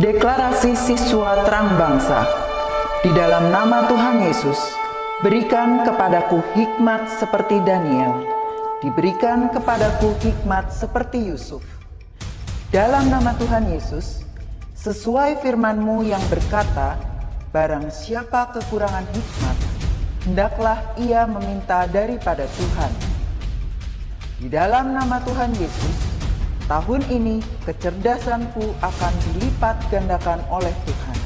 Deklarasi siswa terang bangsa. Di dalam nama Tuhan Yesus, berikan kepadaku hikmat seperti Daniel. Diberikan kepadaku hikmat seperti Yusuf. Dalam nama Tuhan Yesus, sesuai firman-Mu yang berkata, barang siapa kekurangan hikmat, hendaklah ia meminta daripada Tuhan. Di dalam nama Tuhan Yesus, tahun ini kecerdasanku akan dilipat gandakan oleh Tuhan.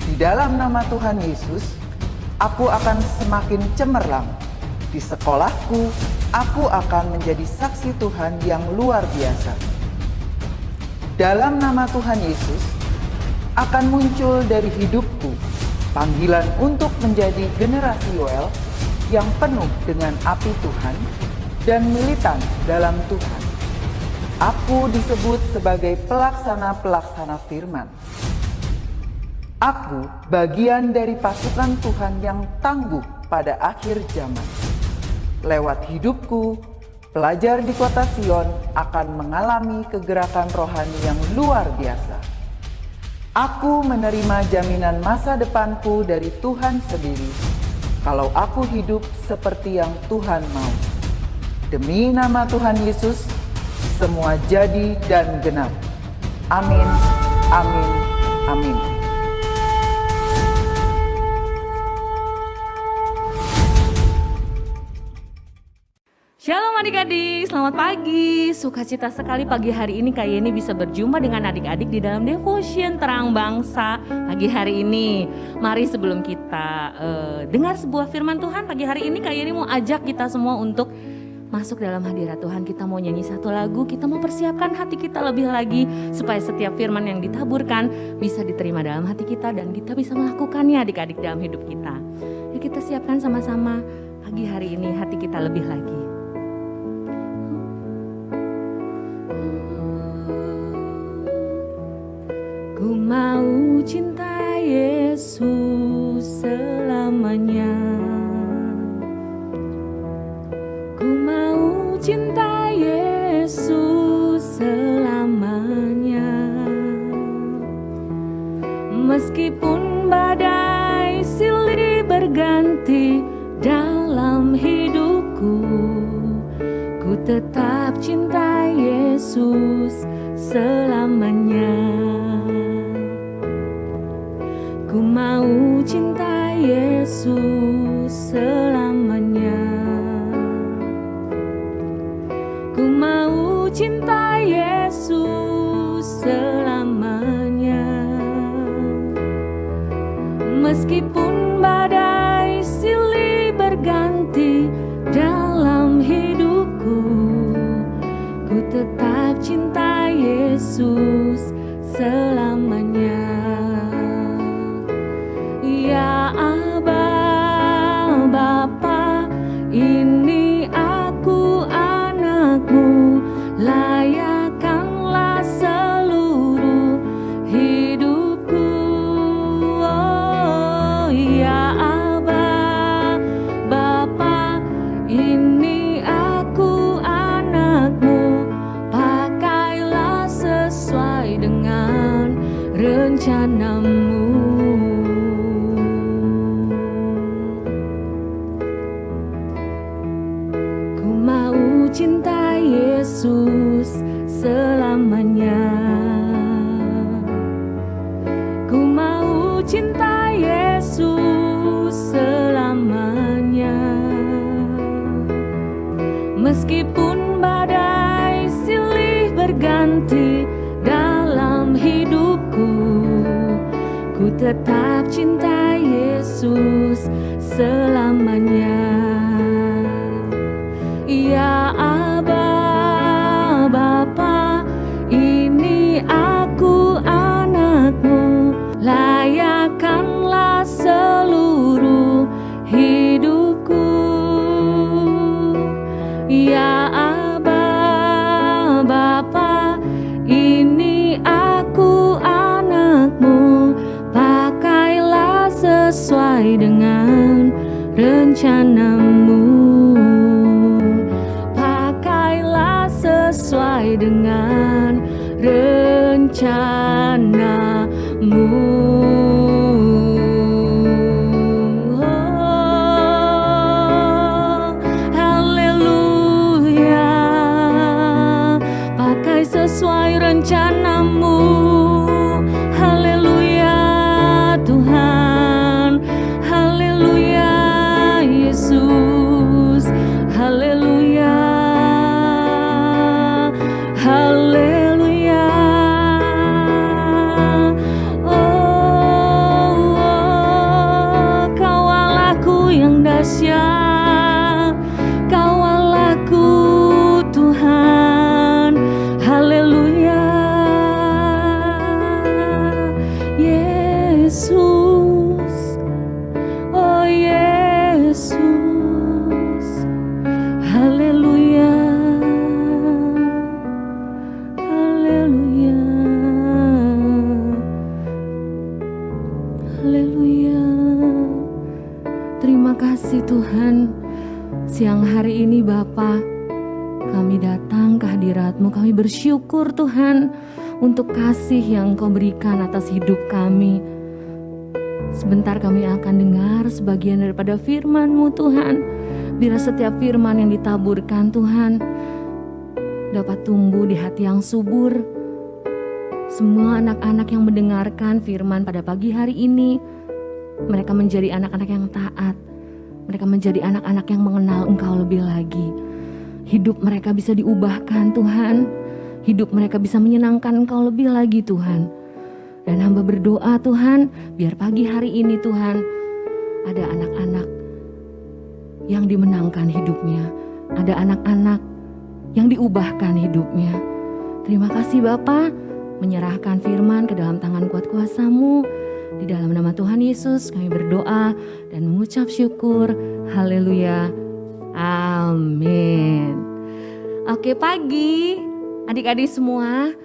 Di dalam nama Tuhan Yesus, aku akan semakin cemerlang. Di sekolahku, aku akan menjadi saksi Tuhan yang luar biasa. Dalam nama Tuhan Yesus, akan muncul dari hidupku panggilan untuk menjadi generasi Yoel yang penuh dengan api Tuhan dan militan dalam Tuhan. Aku disebut sebagai pelaksana-pelaksana firman. Aku bagian dari pasukan Tuhan yang tangguh pada akhir zaman. Lewat hidupku, pelajar di kota Sion akan mengalami kegerakan rohani yang luar biasa. Aku menerima jaminan masa depanku dari Tuhan sendiri, kalau aku hidup seperti yang Tuhan mau. Demi nama Tuhan Yesus, semua jadi dan genap. Amin, amin, amin. Shalom adik-adik, selamat pagi. Sukacita sekali pagi hari ini Kak Yeni bisa berjumpa dengan adik-adik di dalam Devotion Terang Bangsa pagi hari ini. Mari sebelum kita dengar sebuah firman Tuhan pagi hari ini, Kak Yeni mau ajak kita semua untuk masuk dalam hadirat Tuhan. Kita mau nyanyi satu lagu, kita mau persiapkan hati kita lebih lagi supaya setiap firman yang ditaburkan bisa diterima dalam hati kita dan kita bisa melakukannya adik-adik dalam hidup kita. Yuk kita siapkan sama-sama pagi hari ini hati kita lebih lagi. Ku mau cinta Yesus selamanya. Ku mau cinta Yesus selamanya. Meskipun badai silih berganti dalam hidupku, ku tetap cinta Yesus selamanya. Ku mau cinta Yesus selamanya. Ku mau cinta Yesus selamanya. Meskipun badai silih berganti dalam hidupku, ku tetap cinta Yesus selamanya. Ya Aba, Bapa, ini aku anakmu, layakkanlah seluruh hidupku. Oh ya Aba, Bapa, ini aku anakmu, pakailah sesuai dengan rencanamu. Cinta Yesus selamanya. Ku mau cinta Yesus selamanya. Meskipun badai silih berganti dalam hidupku, ku tetap cinta Yesus selamanya. Ya Aba, Bapa, ini aku anakmu, layakkanlah seluruh hidupku. Ya Aba, Bapa, ini aku anakmu, pakailah sesuai dengan rencanamu. Pakailah sesuai dengan rencana. dahsyat, Kau Allahku Tuhan, haleluya. Yesus, oh Yesus, haleluya, haleluya, haleluya. Terima kasih Tuhan, siang hari ini Bapa, kami datang ke hadirat-Mu, kami bersyukur Tuhan untuk kasih yang Kau berikan atas hidup kami. Sebentar kami akan dengar sebagian daripada firman-Mu Tuhan. Biar setiap firman yang ditaburkan Tuhan dapat tumbuh di hati yang subur. Semua anak-anak yang mendengarkan firman pada pagi hari ini, mereka menjadi anak-anak yang taat. Mereka menjadi anak-anak yang mengenal Engkau lebih lagi. Hidup mereka bisa diubahkan Tuhan. Hidup mereka bisa menyenangkan Engkau lebih lagi Tuhan. Dan hamba berdoa Tuhan, biar pagi hari ini Tuhan, ada anak-anak yang dimenangkan hidupnya. Ada anak-anak yang diubahkan hidupnya. Terima kasih Bapa, menyerahkan firman ke dalam tangan kuat kuasa-Mu. Di dalam nama Tuhan Yesus kami berdoa dan mengucap syukur. Haleluya. Amin. Oke, pagi adik-adik semua.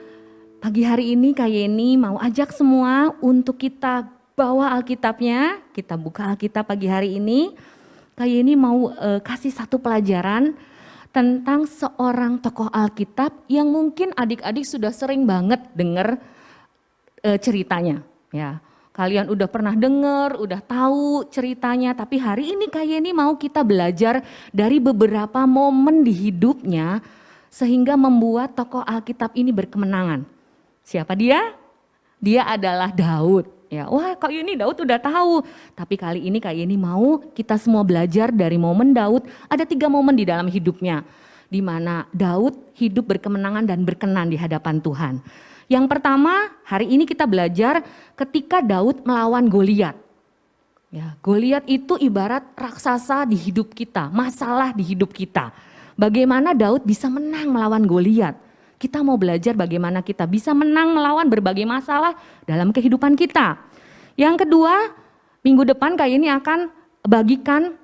Pagi hari ini Kak Yeni mau ajak semua untuk kita bawa Alkitabnya. Kita buka Alkitab pagi hari ini. Kak Yeni mau kasih satu pelajaran tentang seorang tokoh Alkitab yang mungkin adik-adik sudah sering banget dengar ceritanya. Ya, kalian udah pernah dengar, udah tahu ceritanya. Tapi hari ini Kak Yeni mau kita belajar dari beberapa momen di hidupnya sehingga membuat tokoh Alkitab ini berkemenangan. Siapa dia? Dia adalah Daud. Ya, wah Kak Yeni Daud udah tahu. Tapi kali ini Kak Yeni mau kita semua belajar dari momen Daud. Ada 3 momen di dalam hidupnya, di mana Daud hidup berkemenangan dan berkenan di hadapan Tuhan. Yang pertama, hari ini kita belajar ketika Daud melawan Goliat. Ya, Goliat itu ibarat raksasa di hidup kita, masalah di hidup kita. Bagaimana Daud bisa menang melawan Goliat? Kita mau belajar bagaimana kita bisa menang melawan berbagai masalah dalam kehidupan kita. Yang kedua, minggu depan Kak Yeni akan bagikan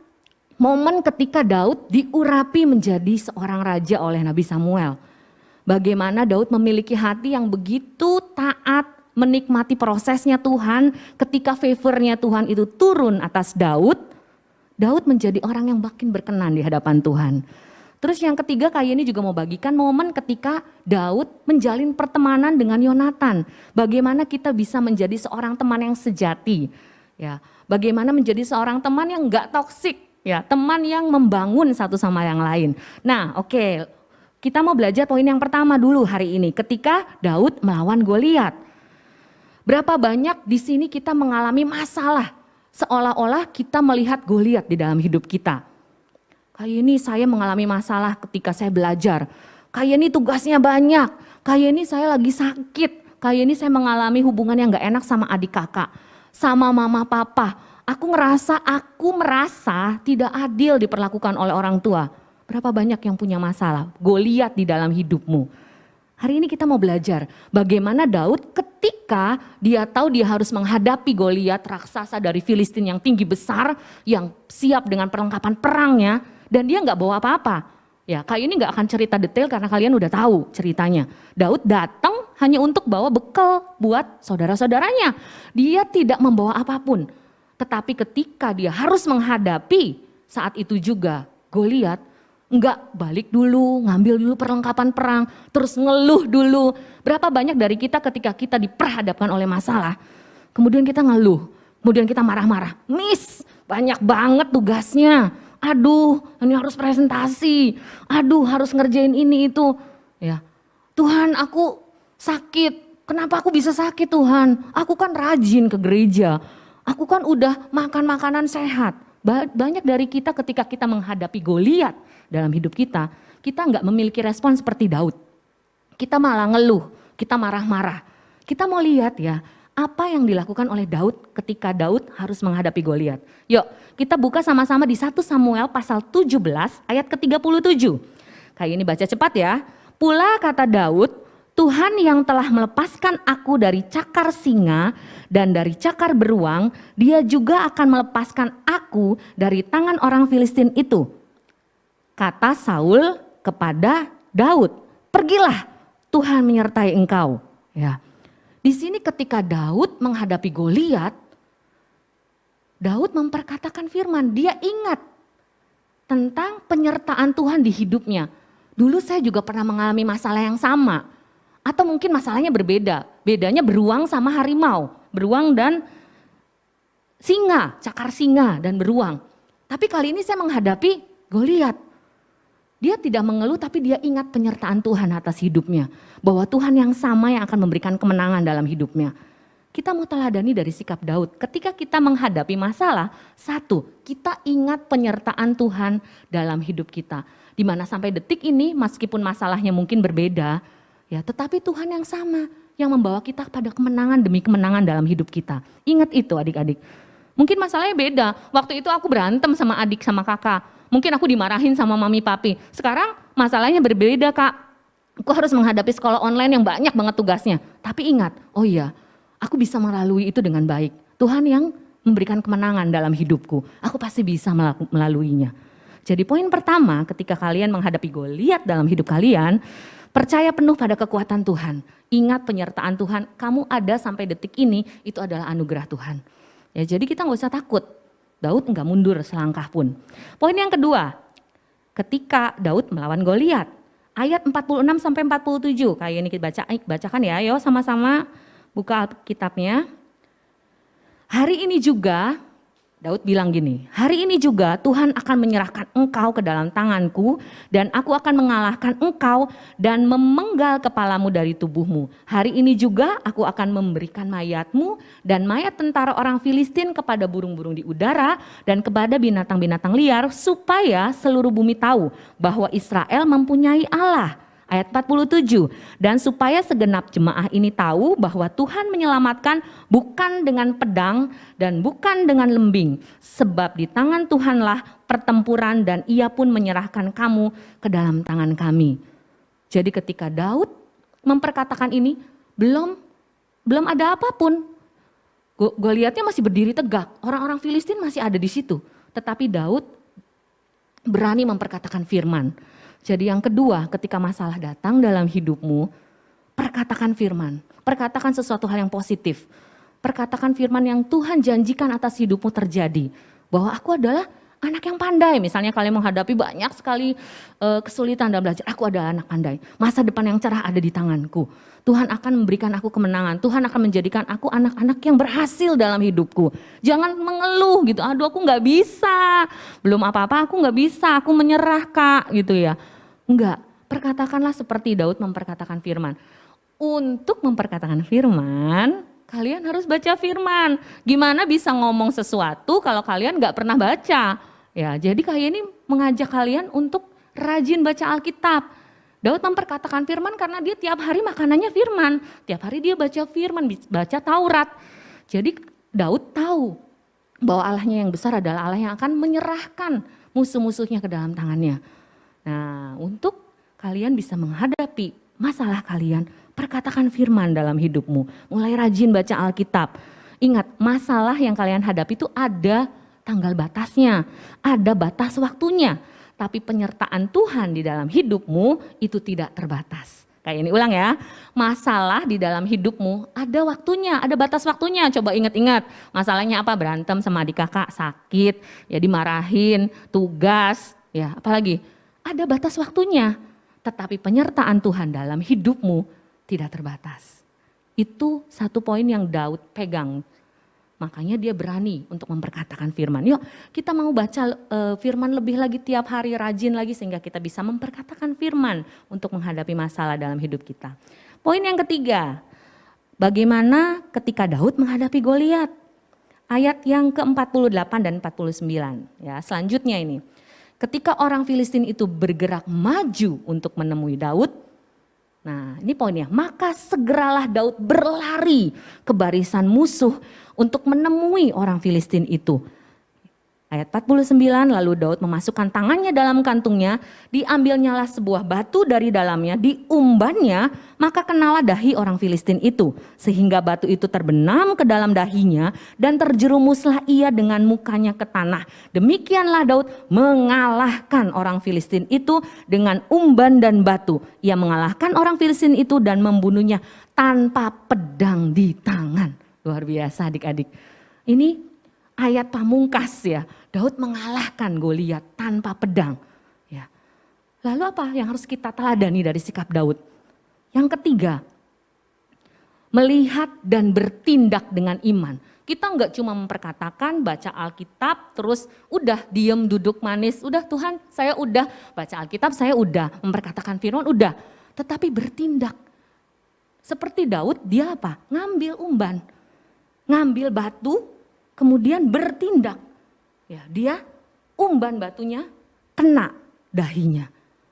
momen ketika Daud diurapi menjadi seorang raja oleh Nabi Samuel. Bagaimana Daud memiliki hati yang begitu taat, menikmati prosesnya Tuhan. Ketika favornya Tuhan itu turun atas Daud, Daud menjadi orang yang makin berkenan di hadapan Tuhan. Terus yang ketiga Kak Yeni juga mau bagikan momen ketika Daud menjalin pertemanan dengan Yonatan. Bagaimana kita bisa menjadi seorang teman yang sejati. Ya, bagaimana menjadi seorang teman yang enggak toksik. Ya, teman yang membangun satu sama yang lain. Nah, oke. Kita mau belajar poin yang pertama dulu hari ini, ketika Daud melawan Goliat. Berapa banyak di sini kita mengalami masalah, seolah-olah kita melihat Goliat di dalam hidup kita. Kayak ini saya mengalami masalah ketika saya belajar, kayak ini tugasnya banyak, kayak ini saya lagi sakit, kayak ini saya mengalami hubungan yang gak enak sama adik kakak, sama mama papa. Aku merasa tidak adil diperlakukan oleh orang tua. Berapa banyak yang punya masalah, Goliat di dalam hidupmu. Hari ini kita mau belajar bagaimana Daud ketika dia tahu dia harus menghadapi Goliat, raksasa dari Filistin yang tinggi besar, yang siap dengan perlengkapan perangnya, dan dia nggak bawa apa-apa. Ya, Kak ini nggak akan cerita detail karena kalian udah tahu ceritanya. Daud datang hanya untuk bawa bekal buat saudara-saudaranya. Dia tidak membawa apapun. Tetapi ketika dia harus menghadapi saat itu juga Goliat, enggak balik dulu, ngambil dulu perlengkapan perang, terus ngeluh dulu. Berapa banyak dari kita ketika kita diperhadapkan oleh masalah, kemudian kita ngeluh, kemudian kita marah-marah. Miss, banyak banget tugasnya. Aduh, ini harus presentasi. Aduh, harus ngerjain ini itu. Ya, Tuhan aku sakit. Kenapa aku bisa sakit Tuhan? Aku kan rajin ke gereja. Aku kan udah makan makanan sehat. Banyak dari kita ketika kita menghadapi Goliat dalam hidup kita nggak memiliki respon seperti Daud. Kita malah ngeluh, kita marah-marah. Kita mau lihat ya, apa yang dilakukan oleh Daud ketika Daud harus menghadapi Goliat. Yuk kita buka sama-sama di 1 Samuel pasal 17 ayat ke-37. Kayak ini baca cepat ya. Pula kata Daud, Tuhan yang telah melepaskan aku dari cakar singa dan dari cakar beruang, dia juga akan melepaskan aku dari tangan orang Filistin itu. Kata Saul kepada Daud, pergilah, Tuhan menyertai engkau. Ya. Di sini ketika Daud menghadapi Goliat, Daud memperkatakan firman, dia ingat tentang penyertaan Tuhan di hidupnya. Dulu saya juga pernah mengalami masalah yang sama. Atau mungkin masalahnya berbeda, bedanya beruang sama harimau, beruang dan singa, cakar singa dan beruang. Tapi kali ini saya menghadapi Goliat. Dia tidak mengeluh tapi dia ingat penyertaan Tuhan atas hidupnya. Bahwa Tuhan yang sama yang akan memberikan kemenangan dalam hidupnya. Kita mau teladani dari sikap Daud. Ketika kita menghadapi masalah, satu, kita ingat penyertaan Tuhan dalam hidup kita. Dimana sampai detik ini meskipun masalahnya mungkin berbeda, ya, tetapi Tuhan yang sama yang membawa kita pada kemenangan demi kemenangan dalam hidup kita. Ingat itu adik-adik. Mungkin masalahnya beda. Waktu itu aku berantem sama adik sama kakak. Mungkin aku dimarahin sama mami papi. Sekarang masalahnya berbeda kak. Aku harus menghadapi sekolah online yang banyak banget tugasnya. Tapi ingat, oh iya, aku bisa melalui itu dengan baik. Tuhan yang memberikan kemenangan dalam hidupku. Aku pasti bisa melaluinya. Jadi poin pertama ketika kalian menghadapi Goliat dalam hidup kalian, percaya penuh pada kekuatan Tuhan. Ingat penyertaan Tuhan, kamu ada sampai detik ini, itu adalah anugerah Tuhan. Ya, jadi kita gak usah takut. Daud enggak mundur selangkah pun. Poin yang kedua, ketika Daud melawan Goliat. Ayat 46 sampai 47, kayak ini kita bacakan ya, yuk sama-sama buka kitabnya. Hari ini juga, Daud bilang gini, hari ini juga Tuhan akan menyerahkan engkau ke dalam tanganku dan aku akan mengalahkan engkau dan memenggal kepalamu dari tubuhmu. Hari ini juga aku akan memberikan mayatmu dan mayat tentara orang Filistin kepada burung-burung di udara dan kepada binatang-binatang liar supaya seluruh bumi tahu bahwa Israel mempunyai Allah. Ayat 47, dan supaya segenap jemaah ini tahu bahwa Tuhan menyelamatkan bukan dengan pedang dan bukan dengan lembing. Sebab di tangan Tuhanlah pertempuran dan ia pun menyerahkan kamu ke dalam tangan kami. Jadi ketika Daud memperkatakan ini, belum ada apapun. Goliatnya masih berdiri tegak, orang-orang Filistin masih ada di situ. Tetapi Daud berani memperkatakan firman. Jadi yang kedua, ketika masalah datang dalam hidupmu, perkatakan firman. Perkatakan sesuatu hal yang positif. Perkatakan firman yang Tuhan janjikan atas hidupmu terjadi. Bahwa aku adalah anak yang pandai. Misalnya kalian menghadapi banyak sekali kesulitan dalam belajar. Aku adalah anak pandai. Masa depan yang cerah ada di tanganku. Tuhan akan memberikan aku kemenangan. Tuhan akan menjadikan aku anak-anak yang berhasil dalam hidupku. Jangan mengeluh gitu. Aduh aku gak bisa. Belum apa-apa aku gak bisa. Aku menyerah kak gitu ya. Enggak, perkatakanlah seperti Daud memperkatakan firman. Untuk memperkatakan firman, kalian harus baca firman. Gimana bisa ngomong sesuatu kalau kalian gak pernah baca? Ya, jadi kayak ini mengajak kalian untuk rajin baca Alkitab. Daud memperkatakan firman karena dia tiap hari makanannya firman. Tiap hari dia baca firman, baca Taurat. Jadi Daud tahu bahwa Allahnya yang besar adalah Allah yang akan menyerahkan musuh-musuhnya ke dalam tangannya. Nah, untuk kalian bisa menghadapi masalah kalian, perkatakan firman dalam hidupmu. Mulai rajin baca Alkitab. Ingat, masalah yang kalian hadapi itu ada tanggal batasnya, ada batas waktunya. Tapi penyertaan Tuhan di dalam hidupmu itu tidak terbatas. Kayak ini ulang ya, masalah di dalam hidupmu ada waktunya, ada batas waktunya. Coba ingat-ingat, masalahnya apa? Berantem sama adik kakak, sakit, ya dimarahin, tugas, ya apalagi? Ada batas waktunya, tetapi penyertaan Tuhan dalam hidupmu tidak terbatas. Itu satu poin yang Daud pegang. Makanya dia berani untuk memperkatakan firman. Yuk kita mau baca firman lebih lagi tiap hari, rajin lagi sehingga kita bisa memperkatakan firman untuk menghadapi masalah dalam hidup kita. Poin yang ketiga, bagaimana ketika Daud menghadapi Goliat? Ayat yang ke-48 dan 49. Ya, selanjutnya ini. Ketika orang Filistin itu bergerak maju untuk menemui Daud, Nah, ini poinnya. Maka segeralah Daud berlari ke barisan musuh untuk menemui orang Filistin itu. Ayat 49, lalu Daud memasukkan tangannya dalam kantungnya, diambilnyalah sebuah batu dari dalamnya, diumbannya, maka kenalah dahi orang Filistin itu. Sehingga batu itu terbenam ke dalam dahinya dan terjerumuslah ia dengan mukanya ke tanah. Demikianlah Daud mengalahkan orang Filistin itu dengan umban dan batu. Ia mengalahkan orang Filistin itu dan membunuhnya tanpa pedang di tangan. Luar biasa adik-adik. Ini ayat pamungkas ya, Daud mengalahkan Goliat tanpa pedang. Ya. Lalu apa yang harus kita teladani dari sikap Daud? Yang ketiga, melihat dan bertindak dengan iman. Kita enggak cuma memperkatakan, baca Alkitab, terus udah diem duduk manis, udah Tuhan saya udah baca Alkitab, saya udah memperkatakan firman, udah. Tetapi bertindak. Seperti Daud, dia apa? Ngambil umban, ngambil batu, kemudian bertindak. Ya, dia umban batunya kena dahinya.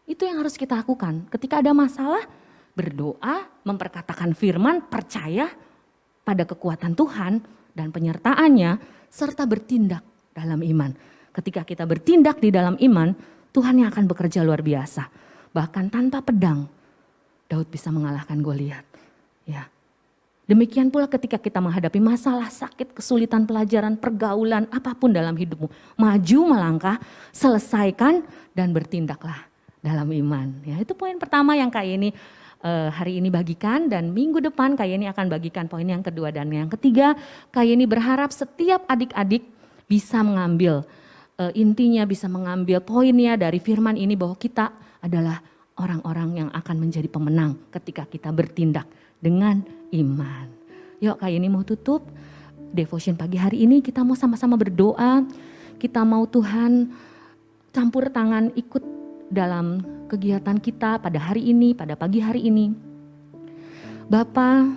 Itu yang harus kita lakukan. Ketika ada masalah, berdoa, memperkatakan firman, percaya pada kekuatan Tuhan dan penyertaannya, serta bertindak dalam iman. Ketika kita bertindak di dalam iman, Tuhan yang akan bekerja luar biasa. Bahkan tanpa pedang, Daud bisa mengalahkan Goliat. Ya. Demikian pula ketika kita menghadapi masalah, sakit, kesulitan, pelajaran, pergaulan, apapun dalam hidupmu. Maju melangkah, selesaikan dan bertindaklah dalam iman. Ya, itu poin pertama yang Kak Yeni hari ini bagikan, dan minggu depan Kak Yeni akan bagikan poin yang kedua dan yang ketiga. Kak Yeni berharap setiap adik-adik bisa mengambil intinya, bisa mengambil poinnya dari firman ini bahwa kita adalah orang-orang yang akan menjadi pemenang ketika kita bertindak dengan iman. Yuk Kak Yeni mau tutup devotion pagi hari ini, kita mau sama-sama berdoa. Kita mau Tuhan campur tangan ikut dalam kegiatan kita pada hari ini, pada pagi hari ini. Bapa,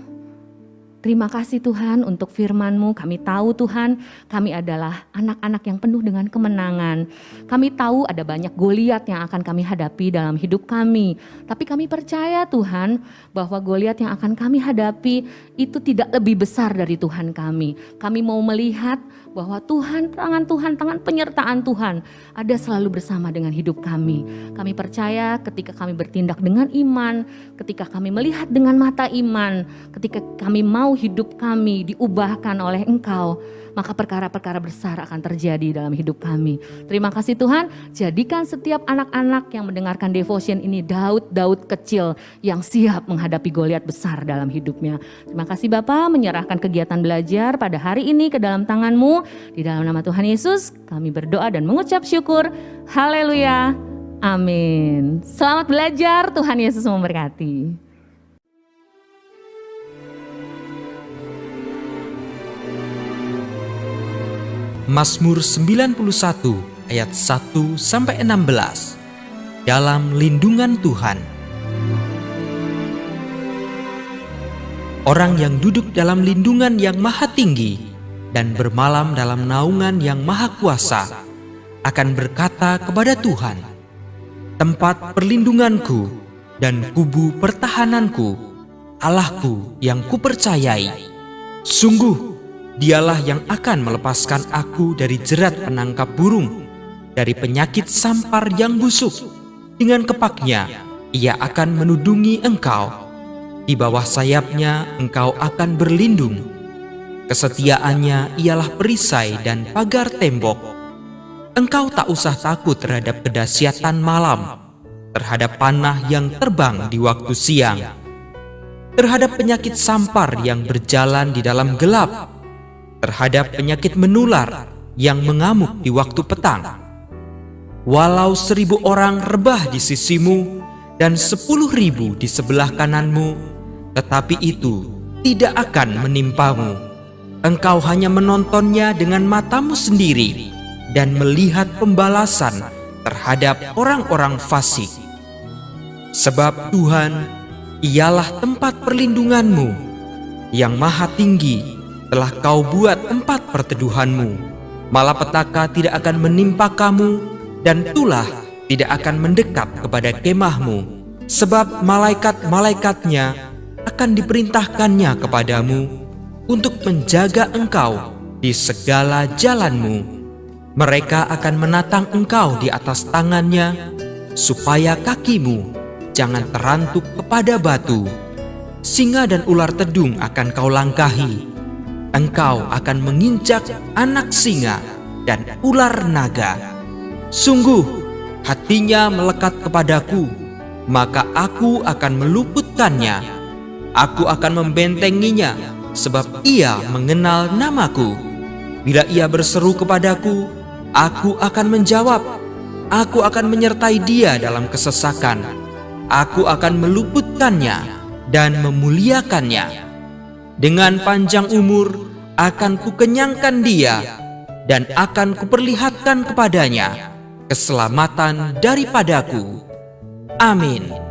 terima kasih Tuhan untuk firman-Mu. Kami tahu Tuhan, kami adalah anak-anak yang penuh dengan kemenangan. Kami tahu ada banyak Goliat yang akan kami hadapi dalam hidup kami. Tapi kami percaya Tuhan bahwa Goliat yang akan kami hadapi itu tidak lebih besar dari Tuhan kami. Kami mau melihat bahwa Tuhan, tangan penyertaan Tuhan ada selalu bersama dengan hidup kami. Kami percaya ketika kami bertindak dengan iman, ketika kami melihat dengan mata iman, ketika kami mau hidup kami diubahkan oleh Engkau, maka perkara-perkara besar akan terjadi dalam hidup kami. Terima kasih Tuhan, jadikan setiap anak-anak yang mendengarkan devotion ini Daud kecil yang siap menghadapi Goliat besar dalam hidupnya. Terima kasih Bapa, menyerahkan kegiatan belajar pada hari ini ke dalam tangan-Mu. Di dalam nama Tuhan Yesus kami berdoa dan mengucap syukur. Haleluya, amin. Selamat belajar, Tuhan Yesus memberkati. Mazmur 91 ayat 1-16. Dalam lindungan Tuhan. Orang yang duduk dalam lindungan yang maha tinggi dan bermalam dalam naungan yang maha kuasa akan berkata kepada Tuhan, tempat perlindunganku dan kubu pertahananku, Allahku yang kupercayai. Sungguh Dialah yang akan melepaskan aku dari jerat penangkap burung, dari penyakit sampar yang busuk. Dengan kepaknya, ia akan menudungi engkau. Di bawah sayapnya engkau akan berlindung. Kesetiaannya ialah perisai dan pagar tembok. Engkau tak usah takut terhadap kedahsyatan malam, terhadap panah yang terbang di waktu siang, terhadap penyakit sampar yang berjalan di dalam gelap, terhadap penyakit menular yang mengamuk di waktu petang. Walau 1000 orang rebah di sisimu dan 10.000 di sebelah kananmu, tetapi itu tidak akan menimpamu. Engkau hanya menontonnya dengan matamu sendiri dan melihat pembalasan terhadap orang-orang fasik. Sebab Tuhan ialah tempat perlindunganmu, yang maha tinggi telah kau buat tempat perteduhanmu. Malapetaka tidak akan menimpa kamu, dan tulah tidak akan mendekat kepada kemahmu. sebab malaikat-malaikatnya akan diperintahkannya kepadamu untuk menjaga engkau di segala jalanmu. Mereka akan menatang engkau di atas tangannya, supaya kakimu jangan terantuk kepada batu. Singa dan ular tedung akan kau langkahi. Engkau akan menginjak anak singa dan ular naga. Sungguh, hatinya melekat kepadaku, maka aku akan meluputkannya. Aku akan membentenginya, sebab ia mengenal namaku. Bila ia berseru kepadaku, aku akan menjawab. Aku akan menyertai dia dalam kesesakan. Aku akan meluputkannya dan memuliakannya. Dengan panjang umur akan kukenyangkan dia, dan akan kuperlihatkan kepadanya keselamatan daripadaku. Amin.